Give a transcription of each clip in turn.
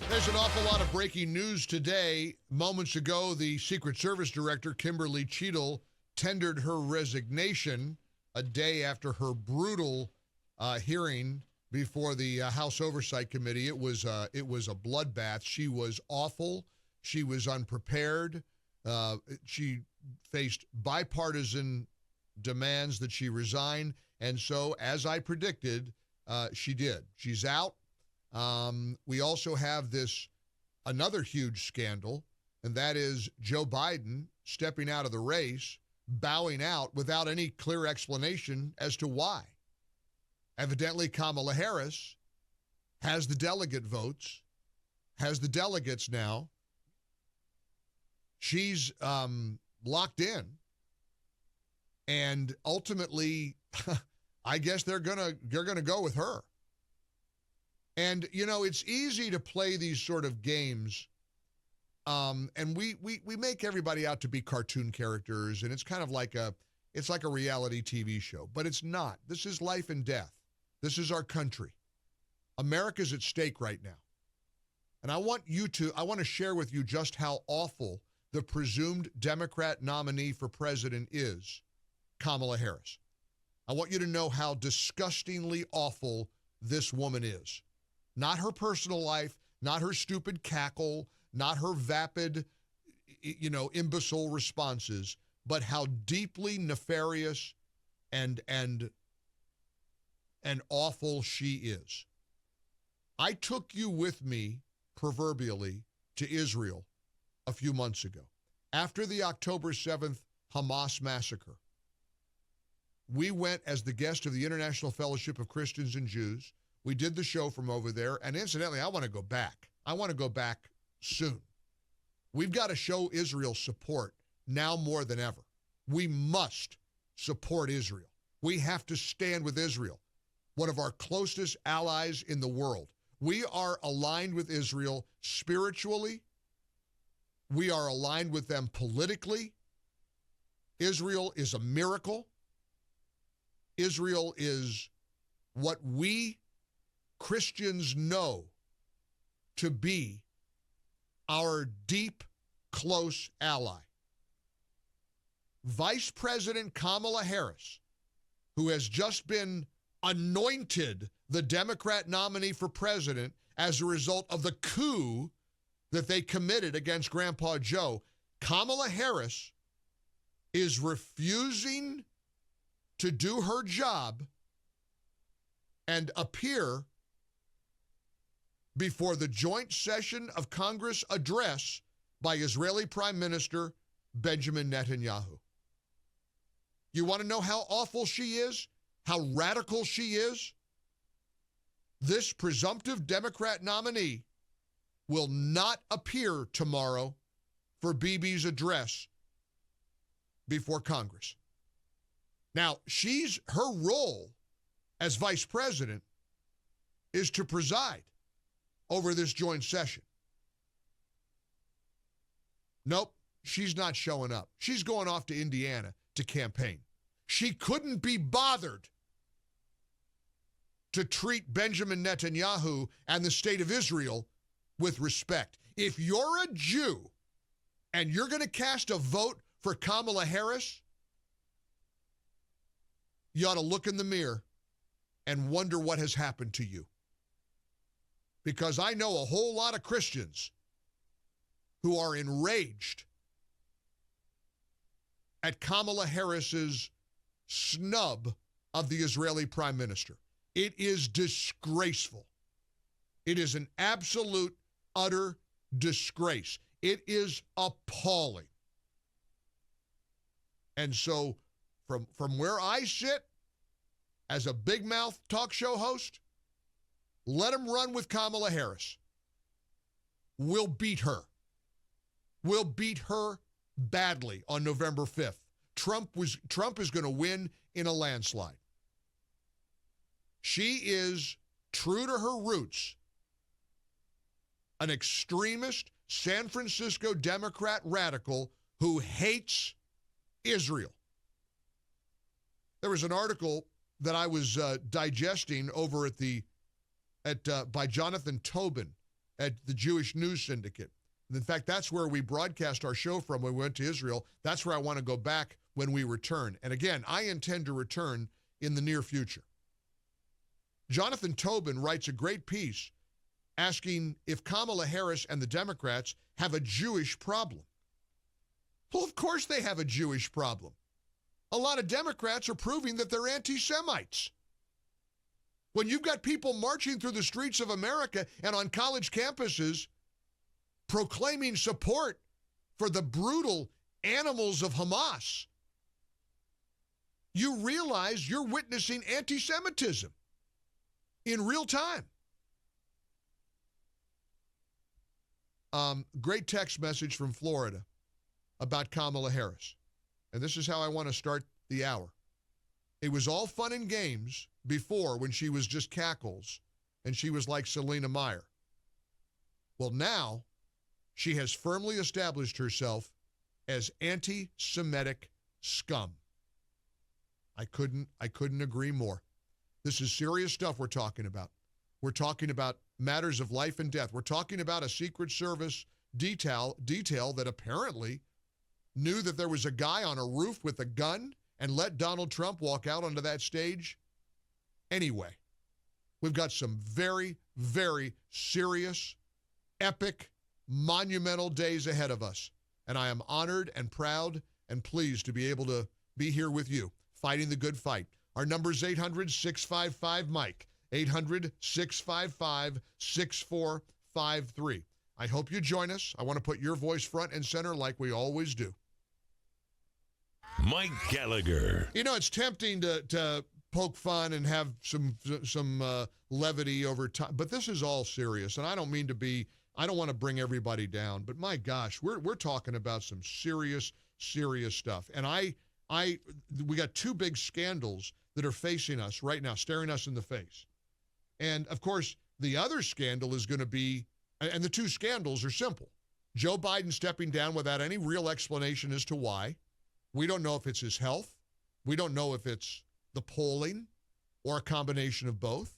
There's an awful lot of breaking news today. Moments ago, the Secret Service Director, Kimberly Cheadle, tendered her resignation a day after her brutal hearing before the House Oversight Committee. It was a bloodbath. She was awful. She was unprepared. She faced bipartisan demands that she resign. And so, as I predicted, she did. She's out. We also have another huge scandal, and that is Joe Biden stepping out of the race, bowing out without any clear explanation as to why. Evidently, Kamala Harris has the delegate votes, has the delegates now. She's locked in, and ultimately, I guess they're gonna go with her. And, you know, it's easy to play these sort of games, and we make everybody out to be cartoon characters, and it's kind of like a reality TV show, but it's not. This is life and death. This is our country. America's at stake right now. And I want to share with you just how awful the presumed Democrat nominee for president is, Kamala Harris. I want you to know how disgustingly awful this woman is. Not her personal life, not her stupid cackle, not her vapid, imbecile responses, but how deeply nefarious and awful she is. I took you with me, proverbially, to Israel a few months ago. After the October 7th Hamas massacre, we went as the guest of the International Fellowship of Christians and Jews. We did the show from over there, and incidentally, I want to go back. I want to go back soon. We've got to show Israel support now more than ever. We must support Israel. We have to stand with Israel, one of our closest allies in the world. We are aligned with Israel spiritually. We are aligned with them politically. Israel is a miracle. Israel is what we Christians know to be our deep, close ally. Vice President Kamala Harris, who has just been anointed the Democrat nominee for president as a result of the coup that they committed against Grandpa Joe, Kamala Harris is refusing to do her job and appear before the joint session of Congress address by Israeli Prime Minister Benjamin Netanyahu. You want to know how awful she is? How radical she is? This presumptive Democrat nominee will not appear tomorrow for Bibi's address before Congress. Now, her role as vice president is to preside over this joint session. Nope, she's not showing up. She's going off to Indiana to campaign. She couldn't be bothered to treat Benjamin Netanyahu and the state of Israel with respect. If you're a Jew and you're going to cast a vote for Kamala Harris, you ought to look in the mirror and wonder what has happened to you. Because I know a whole lot of Christians who are enraged at Kamala Harris's snub of the Israeli prime minister. It is disgraceful. It is an absolute, utter disgrace. It is appalling. And so from where I sit as a big mouth talk show host, let him run with Kamala Harris. We'll beat her. We'll beat her badly on November 5th. Trump is going to win in a landslide. She is, true to her roots, an extremist San Francisco Democrat radical who hates Israel. There was an article that I was digesting over by Jonathan Tobin at the Jewish News Syndicate. In fact, that's where we broadcast our show from when we went to Israel. That's where I want to go back when we return. And again, I intend to return in the near future. Jonathan Tobin writes a great piece asking if Kamala Harris and the Democrats have a Jewish problem. Well, of course they have a Jewish problem. A lot of Democrats are proving that they're anti-Semites. When you've got people marching through the streets of America and on college campuses proclaiming support for the brutal animals of Hamas, you realize you're witnessing anti-Semitism in real time. Great text message from Florida about Kamala Harris. And this is how I want to start the hour. It was all fun and games before when she was just cackles and she was like Selena Meyer. Well, now she has firmly established herself as anti-Semitic scum. I couldn't agree more. This is serious stuff we're talking about. We're talking about matters of life and death. We're talking about a Secret Service detail that apparently knew that there was a guy on a roof with a gun and let Donald Trump walk out onto that stage. Anyway, we've got some very, very serious, epic, monumental days ahead of us. And I am honored and proud and pleased to be able to be here with you, fighting the good fight. Our number is 800-655-MIKE, 800-655-6453. I hope you join us. I want to put your voice front and center like we always do. Mike Gallagher. You know, it's tempting to poke fun and have some levity over time, but this is all serious, and I don't mean to be, I don't want to bring everybody down, but my gosh, we're talking about some serious stuff. And we got two big scandals that are facing us right now, staring us in the face. And of course, the other scandal is going to be, and the two scandals are simple. Joe Biden stepping down without any real explanation as to why. We don't know if it's his health. We don't know if it's the polling or a combination of both.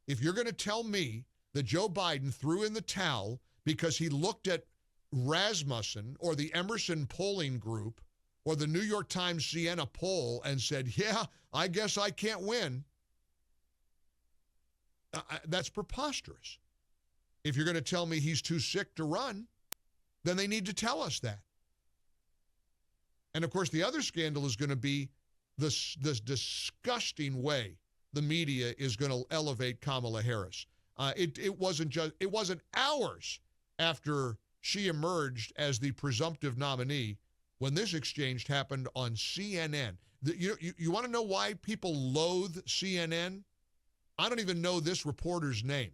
If you're going to tell me that Joe Biden threw in the towel because he looked at Rasmussen or the Emerson polling group or the New York Times Siena poll and said, yeah, I guess I can't win, that's preposterous. If you're going to tell me he's too sick to run, then they need to tell us that. And of course, the other scandal is going to be this disgusting way the media is going to elevate Kamala Harris. It wasn't hours after she emerged as the presumptive nominee when this exchange happened on CNN. You want to know why people loathe CNN? I don't even know this reporter's name,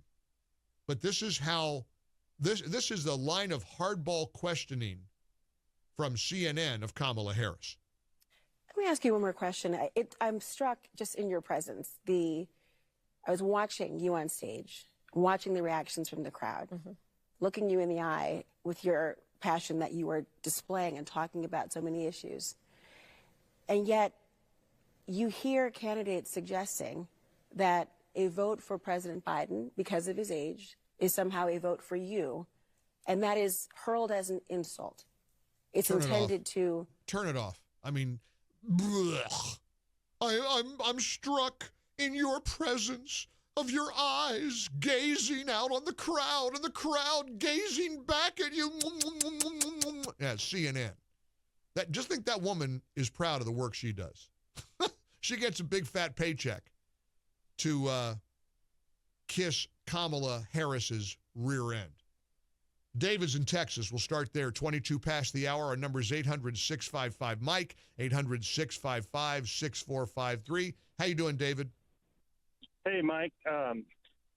but this is how this is the line of hardball questioning from CNN of Kamala Harris. Let me ask you one more question. I'm struck just in your presence. I was watching you on stage, watching the reactions from the crowd, looking you in the eye with your passion that you were displaying and talking about so many issues. And yet you hear candidates suggesting that a vote for President Biden because of his age is somehow a vote for you, and that is hurled as an insult. It's intended to turn it off. I mean, blech. I'm struck in your presence of your eyes gazing out on the crowd and the crowd gazing back at you. Yeah, CNN. Just think that woman is proud of the work she does. She gets a big fat paycheck to kiss Kamala Harris's rear end. David's in Texas. We'll start there. 22 past the hour. Our number is 800-655-MIKE, 800-655-6453. How you doing, David? Hey, Mike.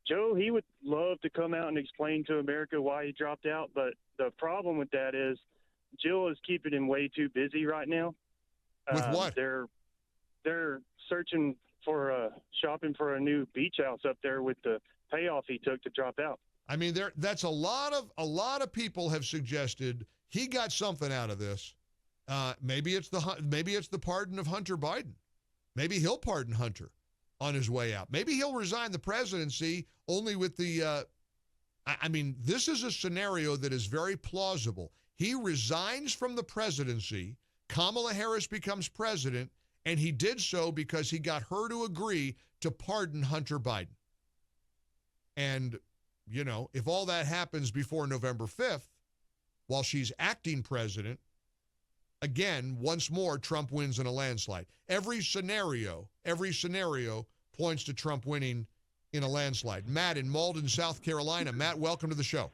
Joe, he would love to come out and explain to America why he dropped out, but the problem with that is Jill is keeping him way too busy right now. With what? They're searching for shopping for a new beach house up there with the payoff he took to drop out. I mean, that's a lot of people have suggested he got something out of this. Maybe it's the pardon of Hunter Biden. Maybe he'll pardon Hunter on his way out. Maybe he'll resign the presidency only with the I mean, this is a scenario that is very plausible. He resigns from the presidency, Kamala Harris becomes president, and he did so because he got her to agree to pardon Hunter Biden. And, you know, if all that happens before November 5th, while she's acting president, again, once more, Trump wins in a landslide. Every scenario points to Trump winning in a landslide. Matt in Malden, South Carolina. Matt, welcome to the show.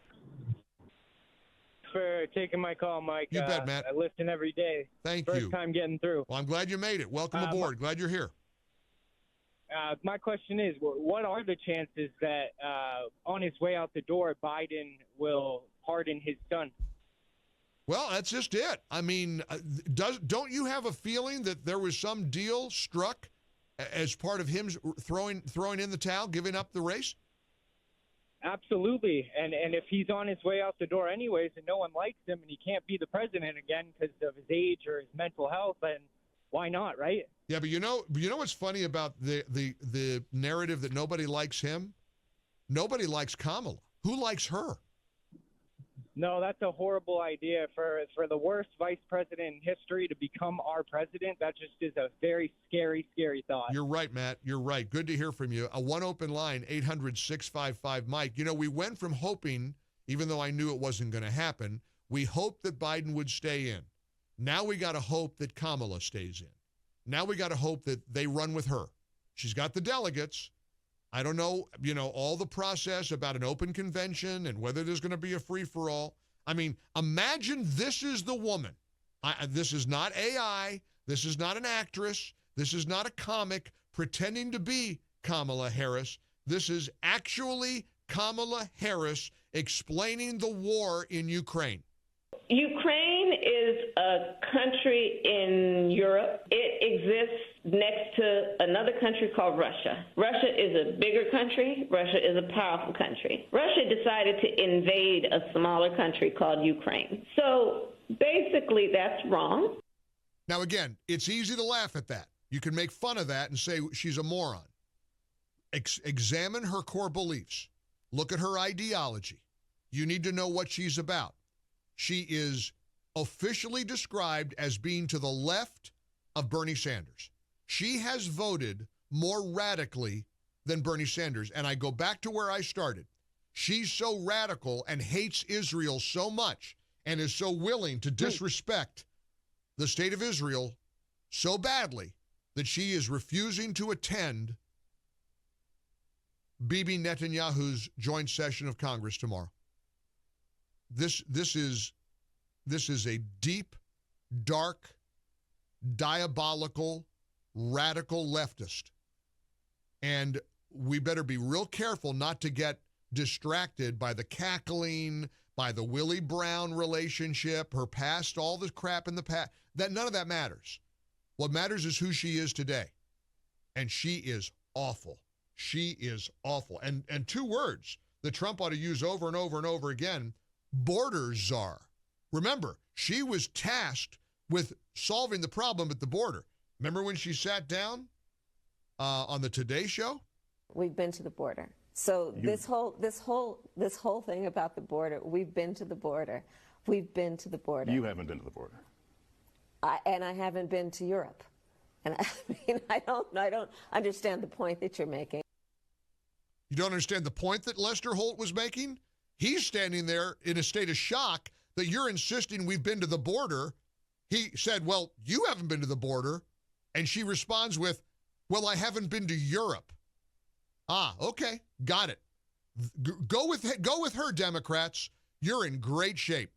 For taking my call, Mike. You bet, Matt. I listen every day. Thank you. First time getting through. Well, I'm glad you made it. Welcome aboard. Glad you're here. My question is, what are the chances that on his way out the door, Biden will pardon his son? Well, that's just it. I mean, don't you have a feeling that there was some deal struck as part of him throwing in the towel, giving up the race? Absolutely. And if he's on his way out the door anyways and no one likes him and he can't be the president again because of his age or his mental health, then why not, right? Yeah, but you know what's funny about the narrative that nobody likes him? Nobody likes Kamala. Who likes her? No, that's a horrible idea for the worst vice president in history to become our president. That just is a very scary, scary thought. You're right, Matt. You're right. Good to hear from you. A one open line, 800-655-MIKE. You know, we went from hoping, even though I knew it wasn't going to happen, we hoped that Biden would stay in. Now we got to hope that Kamala stays in. Now we got to hope that they run with her. She's got the delegates. I don't know, all the process about an open convention and whether there's going to be a free-for-all. I mean, imagine this is the woman. This is not AI. This is not an actress. This is not a comic pretending to be Kamala Harris. This is actually Kamala Harris explaining the war in Ukraine. Ukraine is a country in Europe. It exists next to another country called Russia. Russia is a bigger country. Russia is a powerful country. Russia decided to invade a smaller country called Ukraine. So basically, that's wrong. Now, again, it's easy to laugh at that. You can make fun of that and say she's a moron. Examine her core beliefs. Look at her ideology. You need to know what she's about. She is officially described as being to the left of Bernie Sanders. She has voted more radically than Bernie Sanders. And I go back to where I started. She's so radical and hates Israel so much and is so willing to disrespect the state of Israel so badly that she is refusing to attend Bibi Netanyahu's joint session of Congress tomorrow. This is a deep, dark, diabolical, radical leftist. And we better be real careful not to get distracted by the cackling, by the Willie Brown relationship, her past, all the crap in the past. None of that matters. What matters is who she is today. And she is awful. She is awful. And two words that Trump ought to use over and over and over again: border czar. Remember, she was tasked with solving the problem at the border. Remember when she sat down on the Today Show? We've been to the border. So this whole thing about the border, we've been to the border. We've been to the border. You haven't been to the border. And I haven't been to Europe. And I don't understand the point that you're making. You don't understand the point that Lester Holt was making? He's standing there in a state of shock that you're insisting we've been to the border. He said, well, you haven't been to the border. And she responds with, well, I haven't been to Europe. Ah, okay, got it. Go with her, Democrats. You're in great shape.